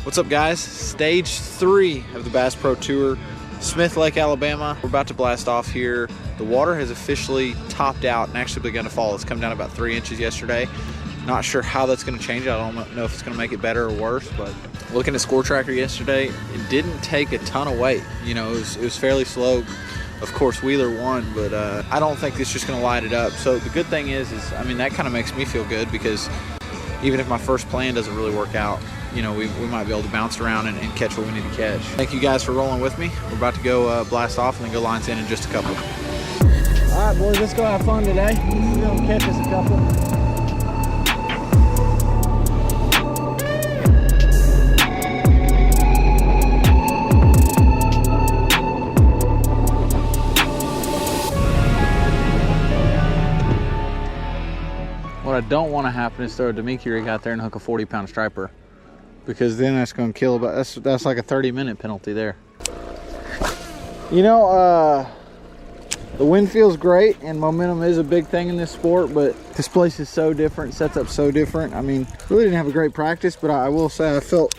What's up, guys? Stage 3 of the Bass Pro Tour, Smith Lake, Alabama. We're about to blast off here. The water has officially topped out and actually begun to fall. It's come down about 3 inches yesterday. Not sure how that's going to change. I don't know if it's going to make it better or worse, but looking at Score Tracker yesterday, it didn't take a ton of weight. You know, it was fairly slow. Of course, Wheeler won, but I don't think it's just going to light it up. So the good thing is I mean, that kind of makes me feel good, because even if my first plan doesn't really work out, you know, we might be able to bounce around and catch what we need to catch. Thank you guys for rolling with me. We're about to go blast off and then go lines in just a couple. All right, boys, let's go have fun today. We're gonna catch us a couple. What I don't want to happen is throw a Demiki rig out there and hook a 40-pound striper, because then that's going to kill about, that's like a 30-minute penalty there. You know, the wind feels great and momentum is a big thing in this sport, but this place is so different, sets up so different. I mean, really didn't have a great practice, but I will say I felt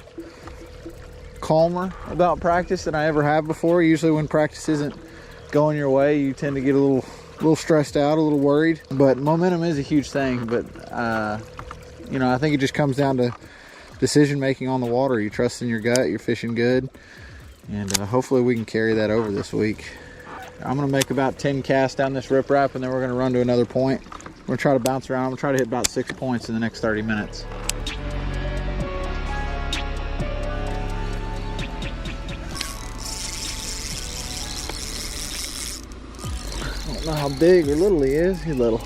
calmer about practice than I ever have before. Usually when practice isn't going your way, you tend to get a little stressed out, a little worried, but momentum is a huge thing. But you know, I think it just comes down to decision making on the water. You trust in your gut, you're fishing good, and hopefully we can carry that over this week. I'm gonna make about 10 casts down this riprap, and then we're gonna run to another point. We're gonna try to bounce around. I'm gonna try to hit about 6 points in the next 30 minutes. I don't know how big or little he is. He's little.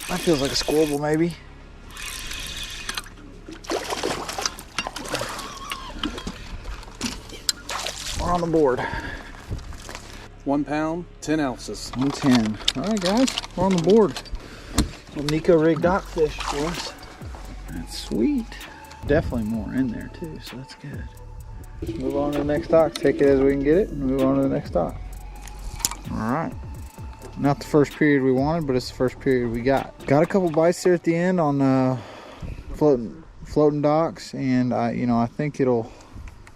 That feels like a squirrel, maybe. We're on the board. 1 pound, 10 ounces. 110. All right, guys, we're on the board. Little Nico rig dock fish for us. That's sweet. Definitely more in there too, so that's good. Just move on to the next dock. Take it as we can get it, and move on to the next dock. All right. Not the first period we wanted, but it's the first period we got. Got a couple bites there at the end on floating docks, and I think it'll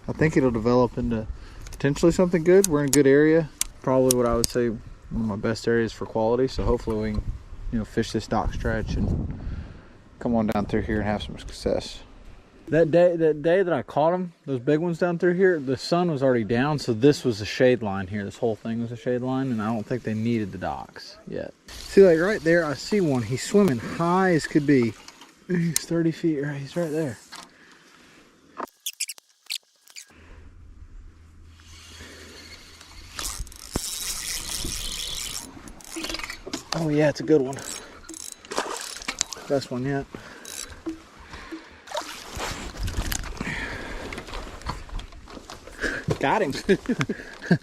develop into potentially something good. We're in a good area. Probably what I would say one of my best areas for quality. So hopefully we can, fish this dock stretch and come on down through here and have some success. That day that I caught them, those big ones down through here, the sun was already down, so this was a shade line here. This whole thing was a shade line, and I don't think they needed the docks yet. See, like right there, I see one. He's swimming high as could be. He's 30 feet, right? He's right there. Oh yeah, it's a good one. Best one yet. Got him. Something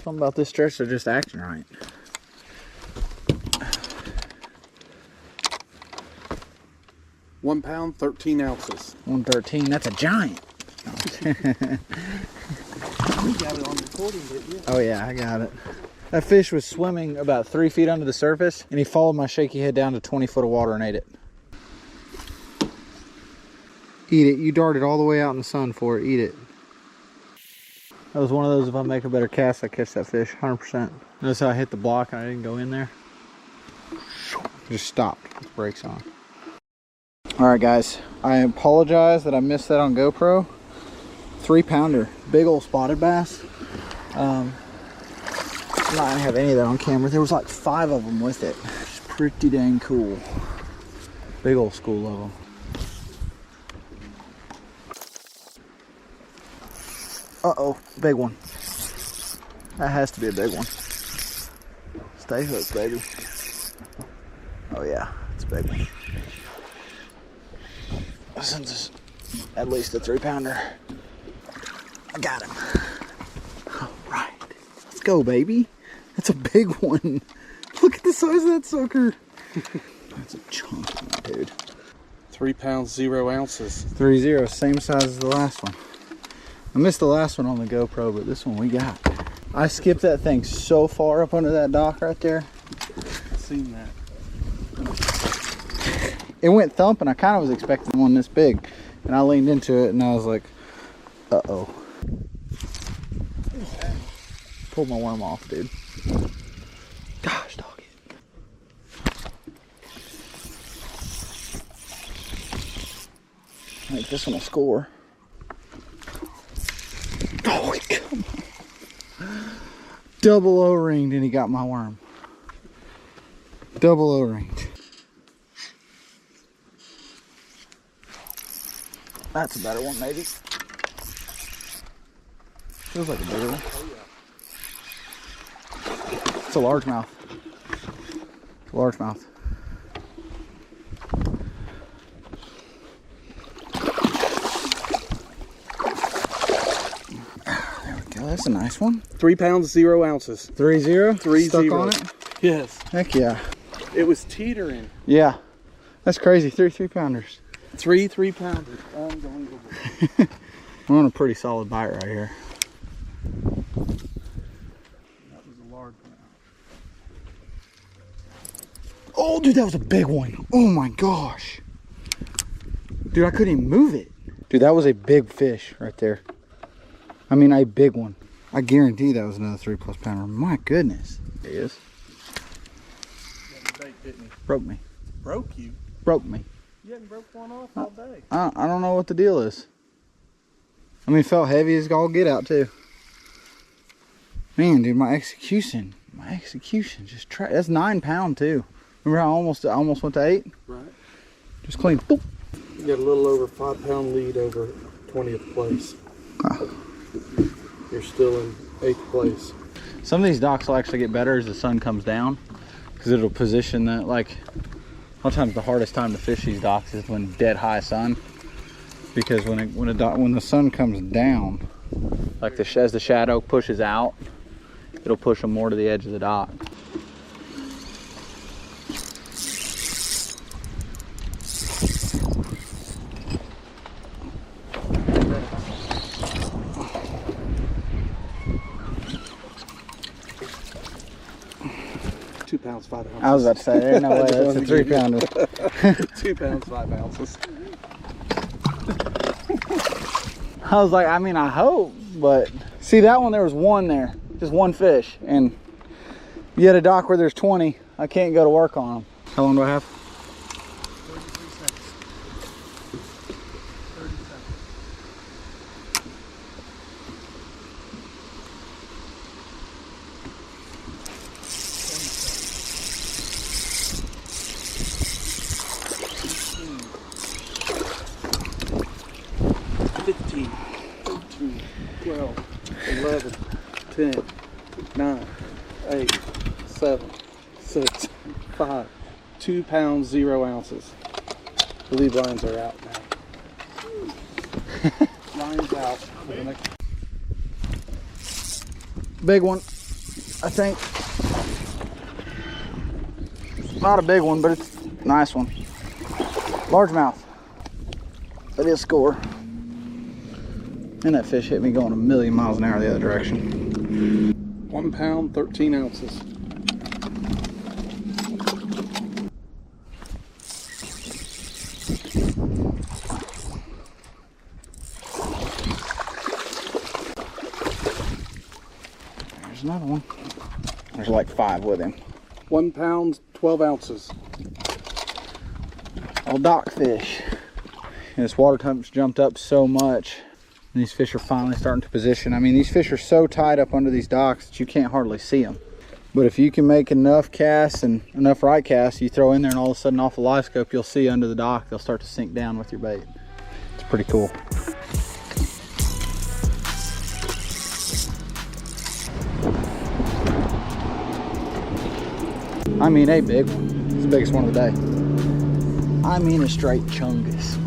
about this stretch, they're just acting right. £1 pound, 13 ounces. 113, that's a giant. You got it on recording, didn't you? Oh yeah, I got it. That fish was swimming about 3 feet under the surface, and he followed my shaky head down to 20 foot of water and ate it. Eat it. You darted all the way out in the sun for it. Eat it. That was one of those, if I make a better cast, I catch that fish, 100%. Notice how I hit the block and I didn't go in there? Just stopped with the brakes on. Alright guys, I apologize that I missed that on GoPro. 3-pounder, big old spotted bass. I'm not gonna have any of that on camera. There was like 5 of them with it. It's pretty dang cool. Big old school of them. Uh-oh, big one. That has to be a big one. Stay hooked, baby. Oh yeah, it's a big one. This is at least a 3-pounder. I got him. All right, let's go, baby. That's a big one. Look at the size of that sucker. That's a chunky one, dude. 3 pounds, 0 ounces. 3-0, same size as the last one. I missed the last one on the GoPro, but this one we got. I skipped that thing so far up under that dock right there. I've seen that. It went thumping. I kind of was expecting one this big. And I leaned into it and I was like, uh-oh. Pulled my worm off, dude. Gosh, doggy. I think this one will score. Oh, come on. Double O-ringed and he got my worm. Double O-ringed. That's a better one, maybe. Feels like a bigger one. It's a largemouth. It's a largemouth. There we go. That's a nice one. 3 pounds, 0 ounces. 3-0? 3 Stuck 0. on it? Yes. Heck yeah. It was teetering. Yeah. That's crazy. 3 pounders. 3 3-pounders. Unbelievable. We're on a pretty solid bite right here. That was a large one. Oh, dude, that was a big one. Oh my gosh. Dude, I couldn't even move it. Dude, that was a big fish right there. I mean, a big one. I guarantee that was another 3+ pounder. My goodness. It is. Bait, didn't he? Broke me. Broke you? Broke me. You hadn't broke one off all day. I don't know what the deal is. I mean, it felt heavy as all get out too. Man, dude, my execution just that's 9 pound too. Remember how I almost went to 8? Right. Just clean. Boop. You got a little over 5 pound lead over 20th place. Ah. You're still in 8th place. Some of these docks will actually get better as the sun comes down, because it'll position that, like, a lot of times the hardest time to fish these docks is when dead high sun, because when the sun comes down, like as the shadow pushes out, it'll push them more to the edge of the dock. Pounds, 5 ounces. I was about to say, there's no way that's a 3 pounder. 2 pounds, 5 ounces. I was like, I mean, I hope, but see that one, there was one there, just one fish, and you had a dock where there's 20. I can't go to work on them. How long do I have? 33 seconds. 30 seconds. 15, 13, 12, 11, 10, 9, 8, 7, 6, 5, 2 pounds, 0 ounces. The lead lines are out now. Lines out. For the next... Big one, I think. Not a big one, but it's a nice one. Largemouth. That is score. And that fish hit me going a million miles an hour the other direction. 1 pound, 13 ounces. There's another one. There's like 5 with him. 1 pound, 12 ounces. Old dock fish. And this water temp's jumped up so much. And these fish are finally starting to position. I mean, these fish are so tied up under these docks that you can't hardly see them. But if you can make enough casts and enough right casts, you throw in there and all of a sudden off a live scope, you'll see under the dock, they'll start to sink down with your bait. It's pretty cool. I mean, a big one. It's the biggest one of the day. I mean, a straight chungus.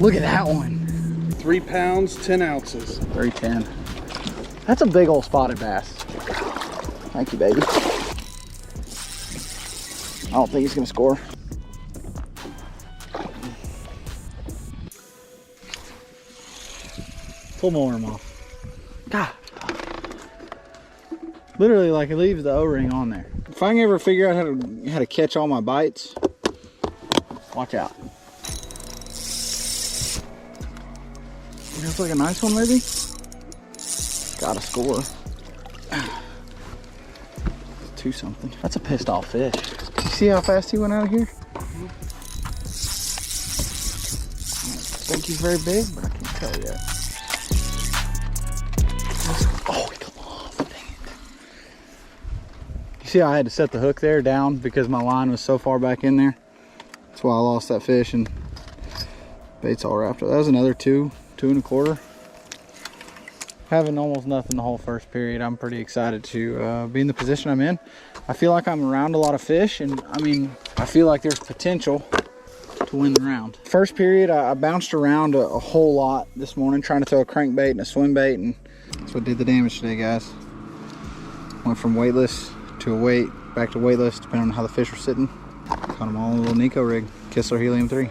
Look at that one. 3 pounds, 10 ounces. 310. That's a big old spotted bass. Thank you, baby. I don't think he's gonna score. Pull my worm off. God. Literally, like, it leaves the O-ring on there. If I can ever figure out how to catch all my bites, watch out. Feels like a nice one, maybe. Gotta score. 2-something. That's a pissed off fish. You see how fast he went out of here? I think he's very big, but I can't tell yet. Oh, he come off. Dang it. You see how I had to set the hook there down because my line was so far back in there? That's why I lost that fish and bait's all wrapped up. That was another 2 1/4. Having almost nothing the whole first period, I'm pretty excited to be in the position I'm in. I feel like I'm around a lot of fish, and I mean, I feel like there's potential to win the round. First period, I bounced around a whole lot this morning trying to throw a crankbait and a swim bait, and that's what did the damage today, guys. Went from weightless to a weight, back to weightless, depending on how the fish were sitting. Caught them all in a little Nico rig, Kistler Helium 3.